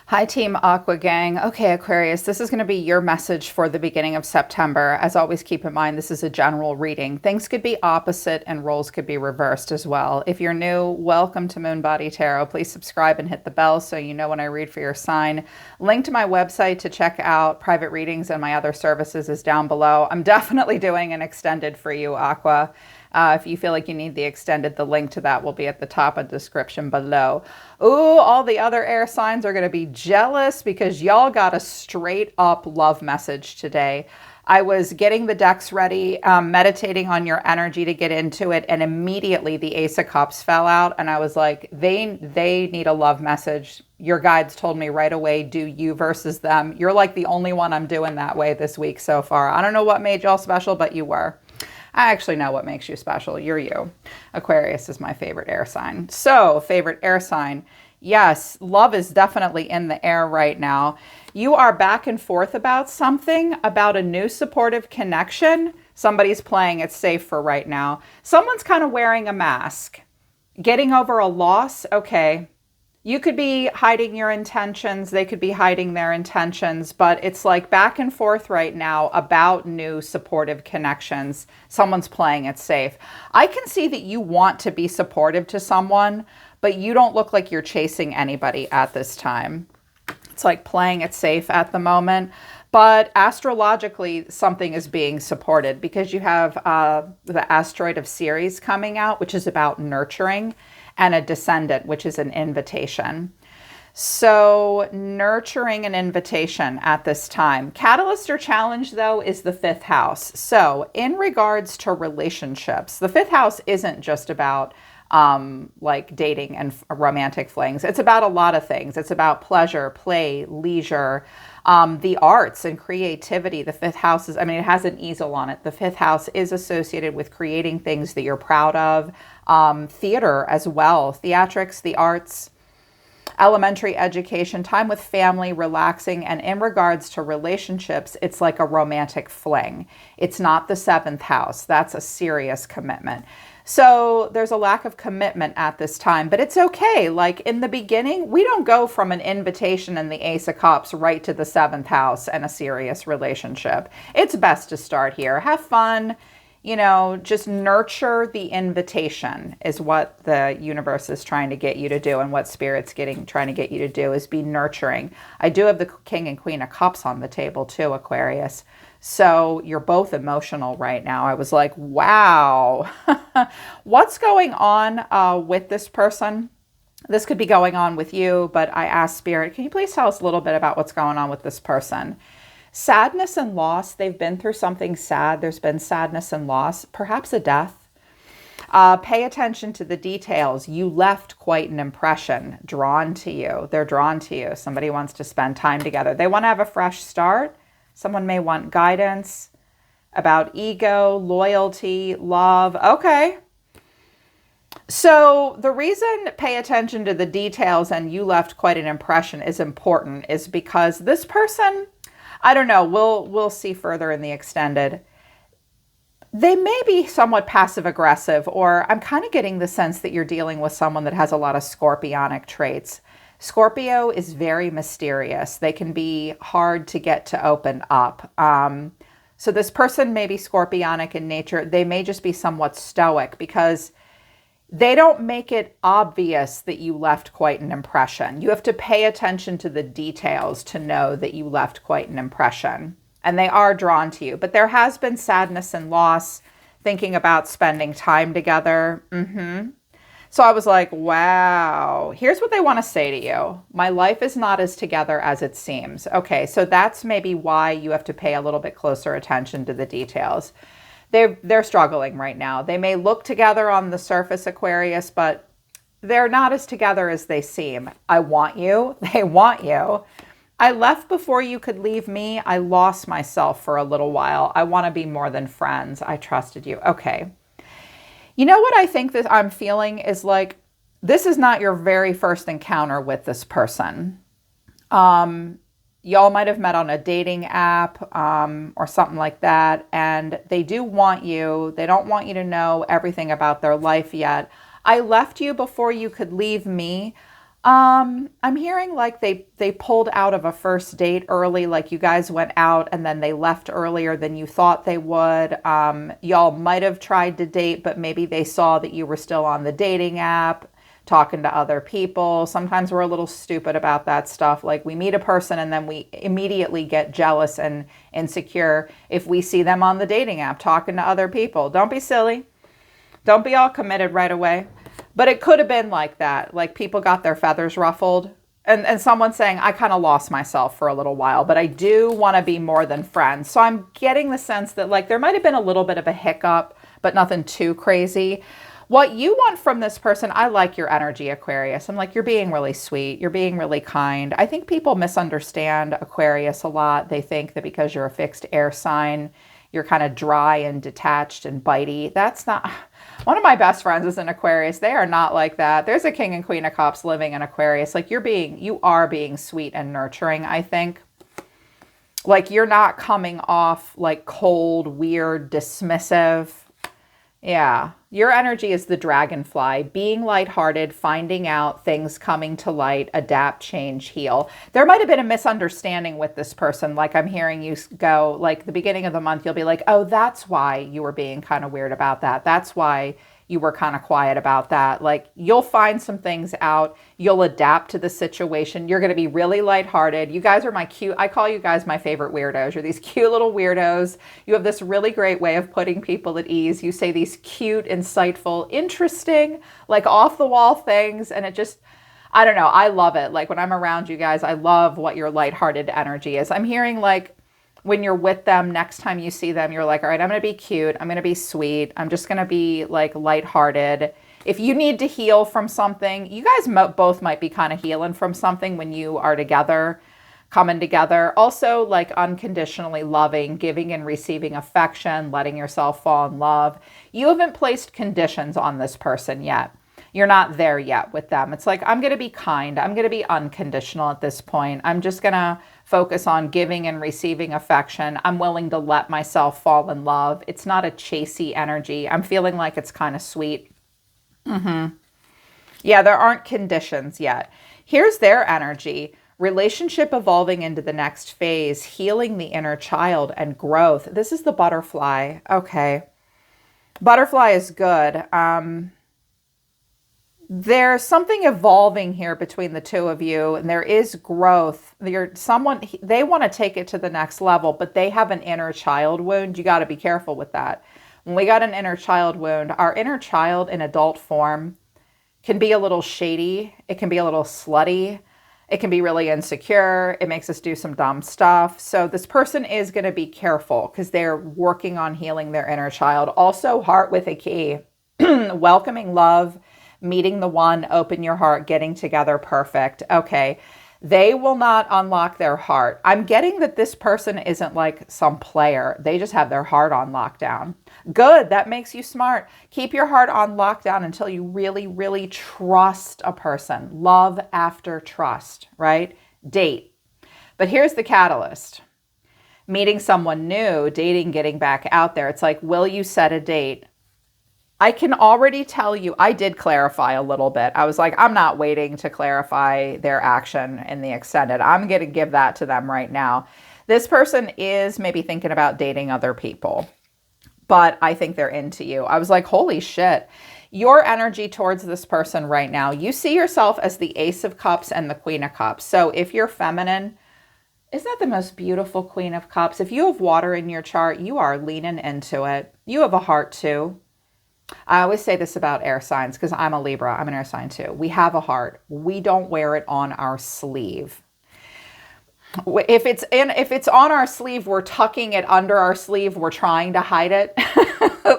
Hi, Team Aqua Gang. Okay, Aquarius, this is going to be your message for the beginning of September. As always, keep in mind this is a general reading. Things could be opposite and roles could be reversed as well. If you're new, welcome to Moon Body Tarot. Please subscribe and hit the bell so you know when I read for your sign. Link to my website to check out private readings and my other services is down below. I'm definitely doing an extended for you, Aqua. If you feel like you need the extended, the link to that will be at the top of the description below. Ooh, all the other air signs are going to be jealous because y'all got a straight up love message today. I was getting the decks ready, meditating on your energy to get into it, and immediately the Ace of Cups fell out, and I was like, they need a love message. Your guides told me right away, do you versus them. You're like the only one I'm doing that way this week so far. I don't know what made y'all special, but you were. I actually know what makes you special. You're you. Aquarius is my favorite air sign. So, favorite air sign. Yes, love is definitely in the air right now. You are back and forth about something, about a new supportive connection. Somebody's playing it safe for right now. Someone's kind of wearing a mask. Getting over a loss, okay. You could be hiding your intentions. They could be hiding their intentions, but it's like back and forth right now about new supportive connections. Someone's playing it safe. I can see that you want to be supportive to someone, but you don't look like you're chasing anybody at this time. It's like playing it safe at the moment. But astrologically, something is being supported because you have the asteroid of Ceres coming out, which is about nurturing, and a descendant, which is an invitation. So nurturing an invitation at this time. Catalyst or challenge, though, is the fifth house. So in regards to relationships, the fifth house isn't just about like dating and romantic flings. It's about a lot of things. It's about pleasure, play, leisure, the arts and creativity. The fifth house is, I mean, it has an easel on it. The fifth house is associated with creating things that you're proud of. Theater as well, theatrics, the arts, elementary education, time with family, relaxing. And in regards to relationships, it's like a romantic fling. It's not the seventh house. That's a serious commitment. So there's a lack of commitment at this time, but it's okay. Like in the beginning, we don't go from an invitation and the Ace of Cups right to the seventh house and a serious relationship. It's best to start here. Have fun, you know, just nurture the invitation is what the universe is trying to get you to do, and what Spirit's trying to get you to do is be nurturing. I do have the King and Queen of Cups on the table too, Aquarius. So you're both emotional right now. I was like, wow, what's going on with this person? This could be going on with you, but I asked Spirit, can you please tell us a little bit about what's going on with this person? Sadness and loss. They've been through something sad. There's been sadness and loss, perhaps a death. Pay attention to the details. You left quite an impression. Drawn to you. They're drawn to you. Somebody wants to spend time together. They want to have a fresh start. Someone may want guidance about ego, loyalty, love. Okay. So the reason pay attention to the details and you left quite an impression is important is because this person, I don't know, we'll see further in the extended. They may be somewhat passive aggressive, or I'm kind of getting the sense that you're dealing with someone that has a lot of scorpionic traits. Scorpio is very mysterious. They can be hard to get to open up. So this person may be scorpionic in nature. They may just be somewhat stoic because they don't make it obvious that you left quite an impression. You have to pay attention to the details to know that you left quite an impression. And they are drawn to you. But there has been sadness and loss, thinking about spending time together. So I was like, wow, here's what they want to say to you. My life is not as together as it seems. Okay, so that's maybe why you have to pay a little bit closer attention to the details. They're struggling right now. They may look together on the surface, Aquarius, but they're not as together as they seem. I want you. They want you. I left before you could leave me. I lost myself for a little while. I want to be more than friends. I trusted you. Okay. You know what I think that I'm feeling is like, this is not your very first encounter with this person. Y'all might have met on a dating app or something like that. And they do want you. They don't want you to know everything about their life yet. I left you before you could leave me. I'm hearing like they pulled out of a first date early, like you guys went out and then they left earlier than you thought they would. Y'all might have tried to date, but maybe they saw that you were still on the dating app, talking to other people. Sometimes we're a little stupid about that stuff. Like we meet a person and then we immediately get jealous and insecure if we see them on the dating app talking to other people. Don't be silly. Don't be all committed right away. But it could have been like that. Like people got their feathers ruffled. And someone saying, I kind of lost myself for a little while, but I do want to be more than friends. So I'm getting the sense that like there might have been a little bit of a hiccup, but nothing too crazy. What you want from this person, I like your energy, Aquarius. I'm like, you're being really sweet. You're being really kind. I think people misunderstand Aquarius a lot. They think that because you're a fixed air sign, you're kind of dry and detached and bitey. That's not... One of my best friends is an Aquarius. They are not like that. There's a King and Queen of Cups living in Aquarius. Like you are being sweet and nurturing, I think. Like you're not coming off like cold, weird, dismissive. Yeah. Your energy is the dragonfly, being lighthearted, finding out things coming to light, adapt, change, heal. There might have been a misunderstanding with this person. Like I'm hearing you go, like the beginning of the month, you'll be like, oh, that's why you were being kind of weird about that. That's why you were kind of quiet about that. Like you'll find some things out. You'll adapt to the situation. You're going to be really lighthearted. You guys are my cute, I call you guys my favorite weirdos. You're these cute little weirdos. You have this really great way of putting people at ease. You say these cute, insightful, interesting, like off the wall things. And it just, I don't know. I love it. Like when I'm around you guys, I love what your lighthearted energy is. I'm hearing like, when you're with them, next time you see them, you're like, all right, I'm going to be cute. I'm going to be sweet. I'm just going to be like lighthearted. If you need to heal from something, you guys both might be kind of healing from something when you are together, coming together. Also like unconditionally loving, giving and receiving affection, letting yourself fall in love. You haven't placed conditions on this person yet. You're not there yet with them. It's like, I'm going to be kind. I'm going to be unconditional at this point. I'm just going to focus on giving and receiving affection. I'm willing to let myself fall in love. It's not a chasey energy. I'm feeling like it's kind of sweet. Yeah, there aren't conditions yet. Here's their energy. Relationship evolving into the next phase, healing the inner child and growth. This is the butterfly. Okay. Butterfly is good. There's something evolving here between the two of you, and there is growth. They want to take it to the next level, but they have an inner child wound. You got to be careful with that. When we got an inner child wound, our inner child in adult form can be a little shady. It can be a little slutty. It can be really insecure. It makes us do some dumb stuff. So this person is going to be careful because they're working on healing their inner child. Also, heart with a key, welcoming love, meeting the one, open your heart, getting together, perfect. Okay. They will not unlock their heart. I'm getting that this person isn't like some player. They just have their heart on lockdown. Good. That makes you smart. Keep your heart on lockdown until you really, really trust a person. Love after trust, right? Date. But here's the catalyst. Meeting someone new, dating, getting back out there. It's like, will you set a date? I can already tell you, I did clarify a little bit. I was like, I'm not waiting to clarify their action in the extended. I'm going to give that to them right now. This person is maybe thinking about dating other people, but I think they're into you. I was like, holy shit. Your energy towards this person right now, you see yourself as the Ace of Cups and the Queen of Cups. So if you're feminine, isn't that the most beautiful Queen of Cups? If you have water in your chart, you are leaning into it. You have a heart too. I always say this about air signs because I'm a Libra. I'm an air sign too. We have a heart. We don't wear it on our sleeve. If it's on our sleeve, we're tucking it under our sleeve. We're trying to hide it.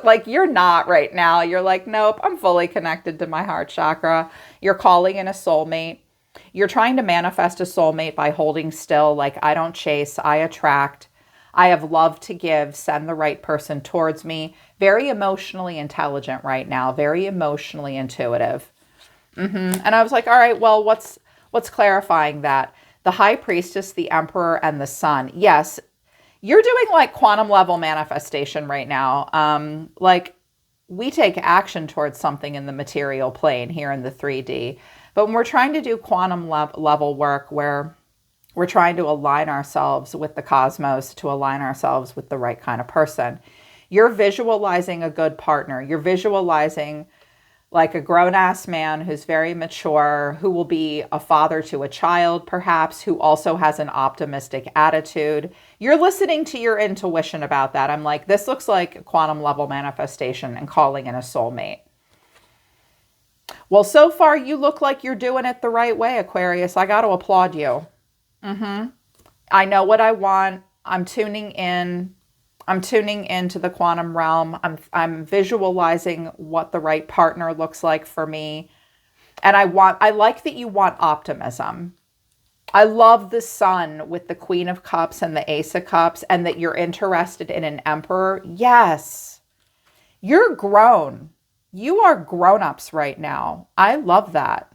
Like you're not right now. You're like, nope, I'm fully connected to my heart chakra. You're calling in a soulmate. You're trying to manifest a soulmate by holding still. Like I don't chase, I attract. I have love to give, send the right person towards me. Very emotionally intelligent right now, very emotionally intuitive. And I was like, all right, well, what's clarifying that? The High Priestess, the Emperor, and the Sun. Yes, you're doing like quantum level manifestation right now. Like we take action towards something in the material plane here in the 3D. But when we're trying to do quantum level work where we're trying to align ourselves with the cosmos, to align ourselves with the right kind of person, you're visualizing a good partner. You're visualizing like a grown-ass man who's very mature, who will be a father to a child, perhaps, who also has an optimistic attitude. You're listening to your intuition about that. I'm like, this looks like a quantum level manifestation and calling in a soulmate. Well, so far you look like you're doing it the right way, Aquarius. I got to applaud you. I know what I want. I'm tuning in. I'm tuning into the quantum realm. I'm visualizing what the right partner looks like for me. And I like that you want optimism. I love the Sun with the Queen of Cups and the Ace of Cups, and that you're interested in an Emperor. Yes. You're grown. You are grown-ups right now. I love that.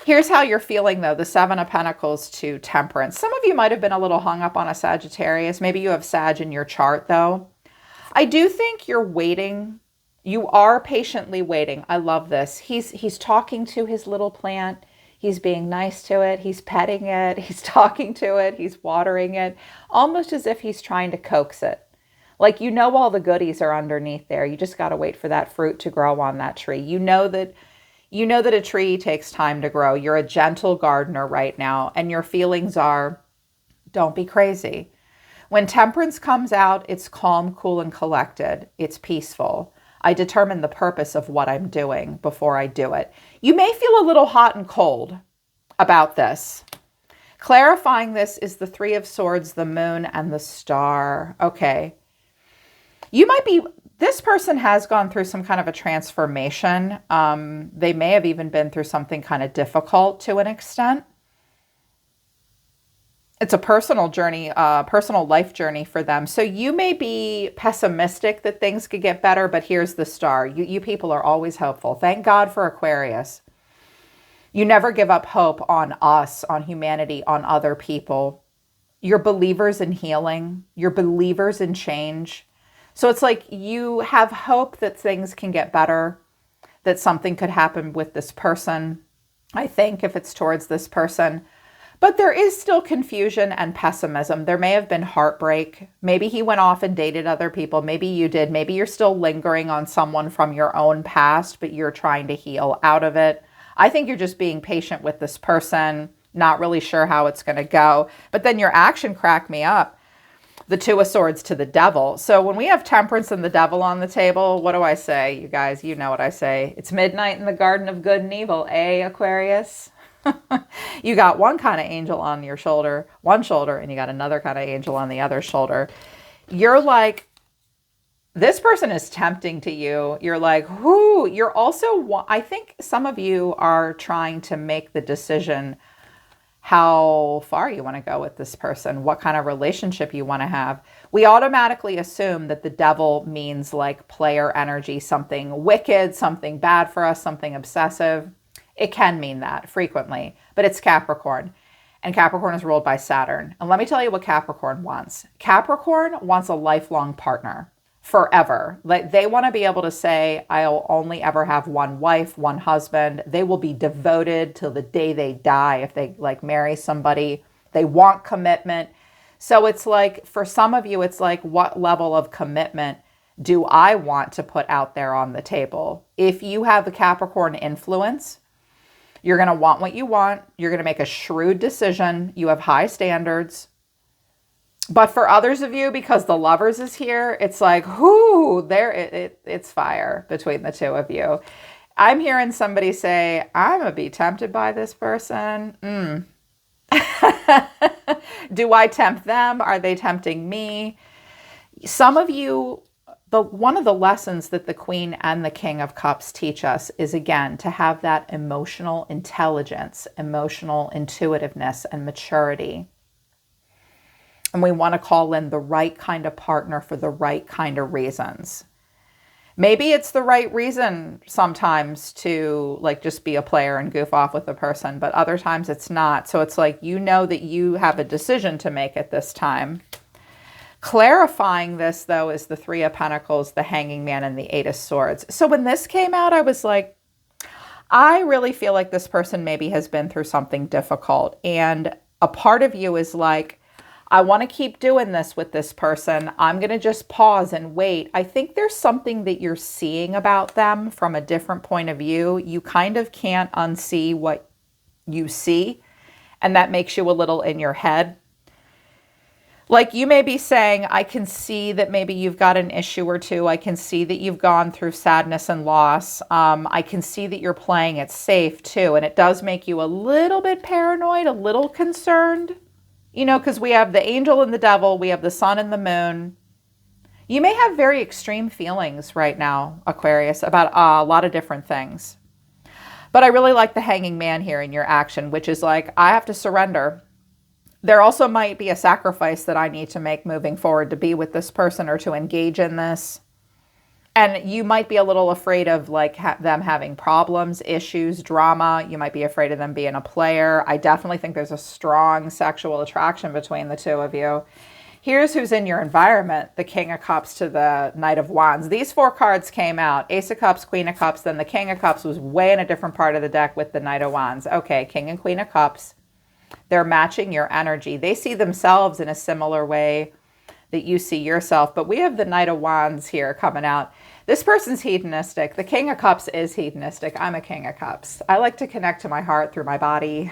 Here's how you're feeling, though. The Seven of Pentacles to Temperance. Some of you might have been a little hung up on a Sagittarius. Maybe you have Sag in your chart, though. I do think you're waiting. You are patiently waiting. I love this. He's talking to his little plant. He's being nice to it. He's petting it. He's talking to it. He's watering it. Almost as if he's trying to coax it. Like, you know, all the goodies are underneath there. You just got to wait for that fruit to grow on that tree. You know that a tree takes time to grow. You're a gentle gardener right now, and your feelings are, don't be crazy. When Temperance comes out, it's calm, cool, and collected. It's peaceful. I determine the purpose of what I'm doing before I do it. You may feel a little hot and cold about this. Clarifying this is the Three of Swords, the Moon, and the Star. Okay. This person has gone through some kind of a transformation. They may have even been through something kind of difficult to an extent. It's a personal journey, personal life journey for them. So you may be pessimistic that things could get better, but here's the Star. You people are always hopeful. Thank God for Aquarius. You never give up hope on us, on humanity, on other people. You're believers in healing. You're believers in change. So it's like you have hope that things can get better, that something could happen with this person, I think, if it's towards this person. But there is still confusion and pessimism. There may have been heartbreak. Maybe he went off and dated other people. Maybe you did. Maybe you're still lingering on someone from your own past, but you're trying to heal out of it. I think you're just being patient with this person, not really sure how it's going to go. But then your action cracked me up. The Two of Swords to the Devil. So when we have Temperance and the Devil on the table, what do I say? You guys, you know what I say. It's midnight in the Garden of Good and Evil, Aquarius? You got one kind of angel on your shoulder, one shoulder, and you got another kind of angel on the other shoulder. You're like, this person is tempting to you. You're like, whoo. You're also, I think some of you are trying to make the decision how far you want to go with this person, what kind of relationship you want to have. We automatically assume that the devil means like player energy, something wicked, something bad for us, something obsessive. It can mean that frequently, but it's Capricorn. And Capricorn is ruled by Saturn. And let me tell you what Capricorn wants. Capricorn wants a lifelong partner. Forever. Like, they want to be able to say, I'll only ever have one wife, one husband. They will be devoted till the day they die. If they like marry somebody, they want commitment. So it's like, for some of you, it's like, what level of commitment do I want to put out there on the table? If you have the Capricorn influence, you're going to want what you want. You're going to make a shrewd decision. You have high standards. But for others of you, because the Lovers is here, it's like, whoo, it's fire between the two of you. I'm hearing somebody say, I'm going to be tempted by this person. Do I tempt them? Are they tempting me? Some of you, one of the lessons that the Queen and the King of Cups teach us is, again, to have that emotional intelligence, emotional intuitiveness, and maturity. And we want to call in the right kind of partner for the right kind of reasons. Maybe it's the right reason sometimes to like just be a player and goof off with a person, but other times it's not. So it's like, you know that you have a decision to make at this time. Clarifying this, though, is the Three of Pentacles, the Hanging Man, and the Eight of Swords. So when this came out, I was like, I really feel like this person maybe has been through something difficult, and a part of you is like, I want to keep doing this with this person. I'm going to just pause and wait. I think there's something that you're seeing about them from a different point of view. You kind of can't unsee what you see, and that makes you a little in your head. Like you may be saying, I can see that maybe you've got an issue or two. I can see that you've gone through sadness and loss. I can see that you're playing it safe too. And it does make you a little bit paranoid, a little concerned, you know, because we have the angel and the devil. We have the sun and the moon. You may have very extreme feelings right now, Aquarius, about a lot of different things. But I really like the hanging man here in your action, which is like, I have to surrender. There also might be a sacrifice that I need to make moving forward to be with this person or to engage in this. And you might be a little afraid of like them having problems, issues, drama. You might be afraid of them being a player. I definitely think there's a strong sexual attraction between the two of you. Here's who's in your environment. The King of Cups to the Knight of Wands. These four cards came out. Ace of Cups, Queen of Cups. Then the King of Cups was way in a different part of the deck with the Knight of Wands. Okay, King and Queen of Cups. They're matching your energy. They see themselves in a similar way that you see yourself. But we have the Knight of Wands here coming out. This person's hedonistic. The King of Cups is hedonistic. I'm a King of Cups. I like to connect to my heart through my body.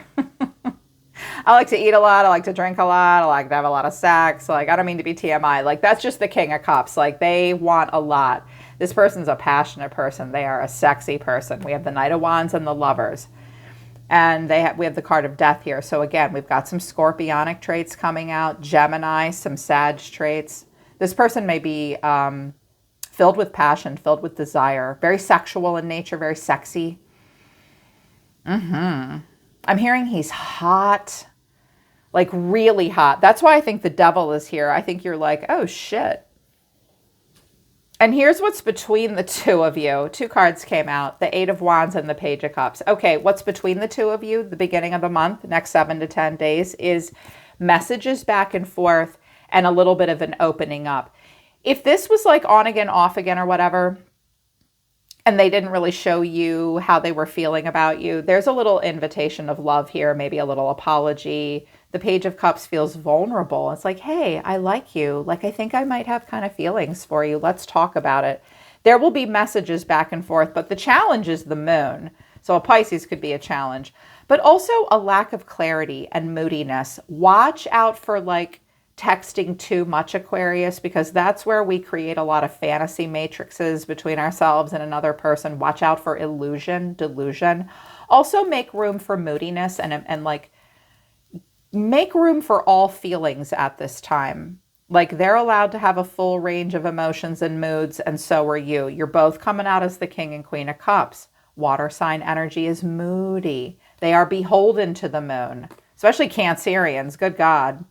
I like to eat a lot. I like to drink a lot. I like to have a lot of sex. Like, I don't mean to be TMI. Like, that's just the King of Cups. Like, they want a lot. This person's a passionate person. They are a sexy person. We have the Knight of Wands and the Lovers. And we have the card of death here. So again, we've got some scorpionic traits coming out, Gemini, some Sag traits. This person may be filled with passion, filled with desire, very sexual in nature, very sexy. I'm hearing he's hot, like really hot. That's why I think the devil is here. I think you're like, oh shit. And here's what's between the two of you. Two cards came out, the Eight of Wands and the Page of Cups. Okay, what's between the two of you, the beginning of the month, next 7 to 10 days, is messages back and forth and a little bit of an opening up. If this was like on again, off again or whatever, and they didn't really show you how they were feeling about you, there's a little invitation of love here, maybe a little apology. The Page of Cups feels vulnerable. It's like, hey, I like you. Like, I think I might have kind of feelings for you. Let's talk about it. There will be messages back and forth, but the challenge is the moon. So a Pisces could be a challenge, but also a lack of clarity and moodiness. Watch out for like texting too much, Aquarius, because that's where we create a lot of fantasy matrices between ourselves and another person. Watch out for illusion, delusion. Also make room for moodiness and like, make room for all feelings at this time. Like they're allowed to have a full range of emotions and moods, and so are you. You're both coming out as the King and Queen of Cups. Water sign energy is moody. They are beholden to the moon, especially Cancerians. Good God.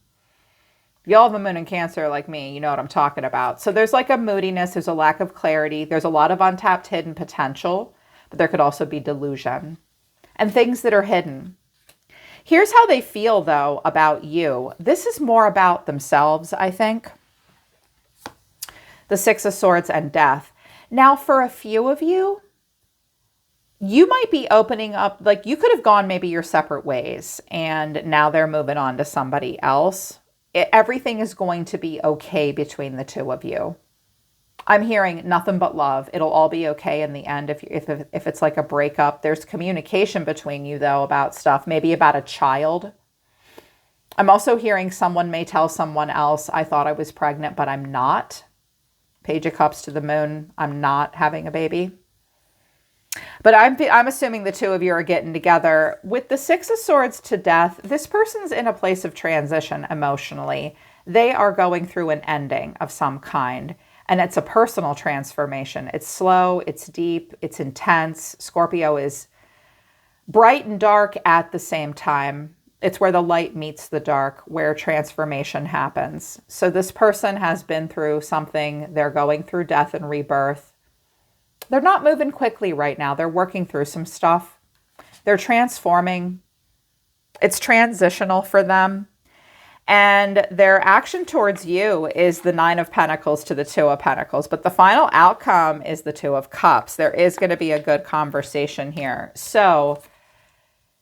If y'all have a moon in Cancer like me, you know what I'm talking about. So there's like a moodiness. There's a lack of clarity. There's a lot of untapped hidden potential, but there could also be delusion and things that are hidden. Here's how they feel, though, about you. This is more about themselves, I think. The Six of Swords and Death. Now, for a few of you, you might be opening up, like you could have gone maybe your separate ways, and now they're moving on to somebody else. Everything is going to be okay between the two of you. I'm hearing nothing but love. It'll all be okay in the end. If it's like a breakup, there's communication between you though about stuff, maybe about a child. I'm also hearing someone may tell someone else, I thought I was pregnant, but I'm not. Page of Cups to the moon. I'm not having a baby. But I'm assuming the two of you are getting together. With the Six of Swords to Death, this person's in a place of transition emotionally. They are going through an ending of some kind. And it's a personal transformation. It's slow, it's deep, it's intense. Scorpio is bright and dark at the same time. It's where the light meets the dark, where transformation happens. So this person has been through something. They're going through death and rebirth. They're not moving quickly right now. They're working through some stuff. They're transforming. It's transitional for them. And their action towards you is the Nine of Pentacles to the Two of Pentacles. But the final outcome is the Two of Cups. There is going to be a good conversation here. So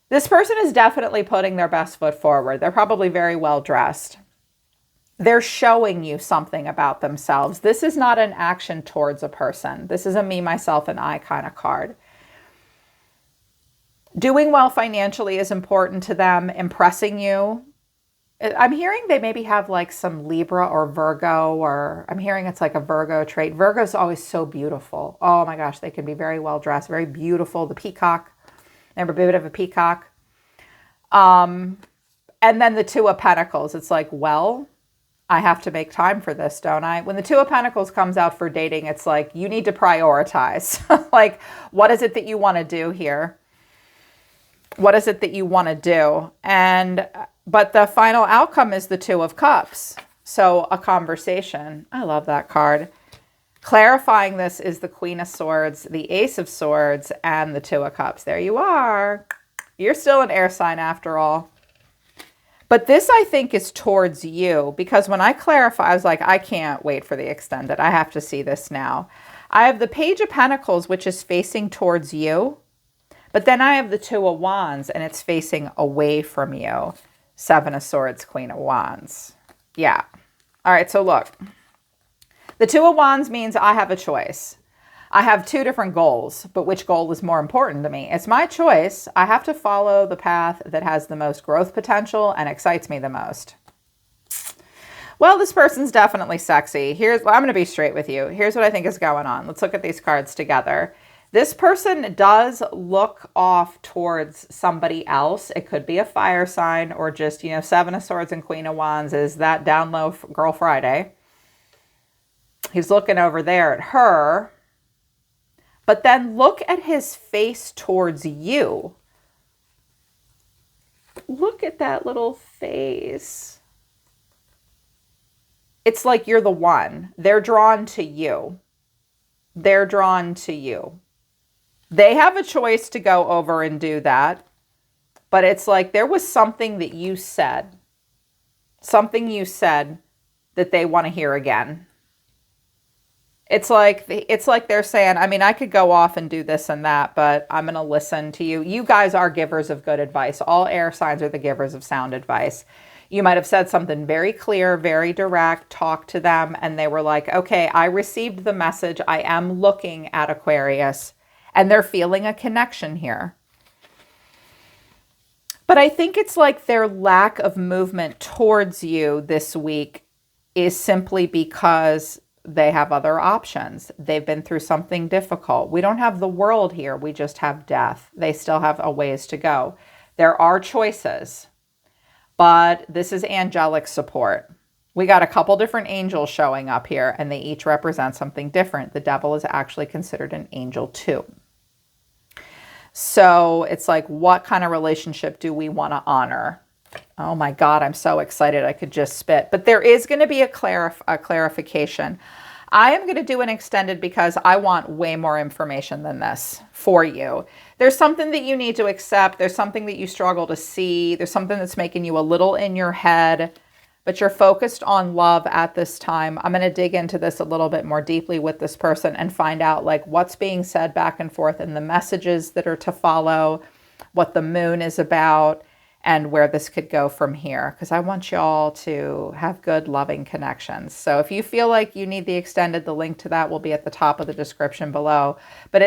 this person is definitely putting their best foot forward. They're probably very well dressed. They're showing you something about themselves. This is not an action towards a person. This is a me, myself, and I kind of card. Doing well financially is important to them. Impressing you. I'm hearing they maybe have like some Libra or Virgo, or I'm hearing it's like a Virgo trait. Virgo's always so beautiful. Oh my gosh, they can be very well dressed, very beautiful. The peacock. They're a bit of a peacock. And then the Two of Pentacles. It's like, well, I have to make time for this, don't I? When the Two of Pentacles comes out for dating, it's like, you need to prioritize. Like, what is it that you want to do here? What is it that you want to do? But the final outcome is the Two of Cups. So a conversation. I love that card. Clarifying this is the Queen of Swords, the Ace of Swords, and the Two of Cups. There you are. You're still an air sign after all. But this, I think, is towards you, because when I clarify, I was like, I can't wait for the extended. I have to see this now. I have the Page of Pentacles, which is facing towards you. But then I have the Two of Wands, and it's facing away from you. Seven of Swords, Queen of Wands. Yeah. All right, so look. The Two of Wands means I have a choice. I have two different goals, but which goal is more important to me? It's my choice. I have to follow the path that has the most growth potential and excites me the most. Well, this person's definitely sexy. I'm going to be straight with you. Here's what I think is going on. Let's look at these cards together. This person does look off towards somebody else. It could be a fire sign, or just, Seven of Swords and Queen of Wands is that down low girl Friday. He's looking over there at her. But then look at his face towards you. Look at that little face. It's like you're the one. They're drawn to you. They're drawn to you. They have a choice to go over and do that, but it's like there was something that you said that they want to hear again. It's like they're saying, I mean, I could go off and do this and that, but I'm going to listen to you. You guys are givers of good advice. All air signs are the givers of sound advice. You might have said something very clear, very direct, talk to them, and they were like, okay, I received the message. I am looking at Aquarius. And they're feeling a connection here. But I think it's like their lack of movement towards you this week is simply because they have other options. They've been through something difficult. We don't have the world here. We just have death. They still have a ways to go. There are choices, but this is angelic support. We got a couple different angels showing up here, and they each represent something different. The devil is actually considered an angel too. So it's like, what kind of relationship do we want to honor? Oh my God, I'm so excited. I could just spit. But there is going to be a clarification. I am going to do an extended because I want way more information than this for you. There's something that you need to accept. There's something that you struggle to see. There's something that's making you a little in your head, but you're focused on love at this time. I'm going to dig into this a little bit more deeply with this person and find out like what's being said back and forth and the messages that are to follow, what the moon is about, and where this could go from here. Because I want y'all to have good, loving connections. So if you feel like you need the extended, the link to that will be at the top of the description below. But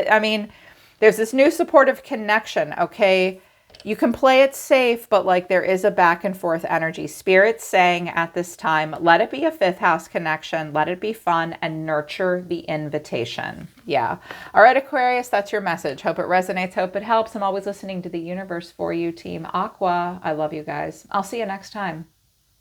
there's this new supportive connection, okay? You can play it safe, but like there is a back and forth energy. Spirit's saying at this time, let it be a fifth house connection. Let it be fun and nurture the invitation. Yeah. All right, Aquarius, that's your message. Hope it resonates. Hope it helps. I'm always listening to the universe for you, Team Aqua. I love you guys. I'll see you next time.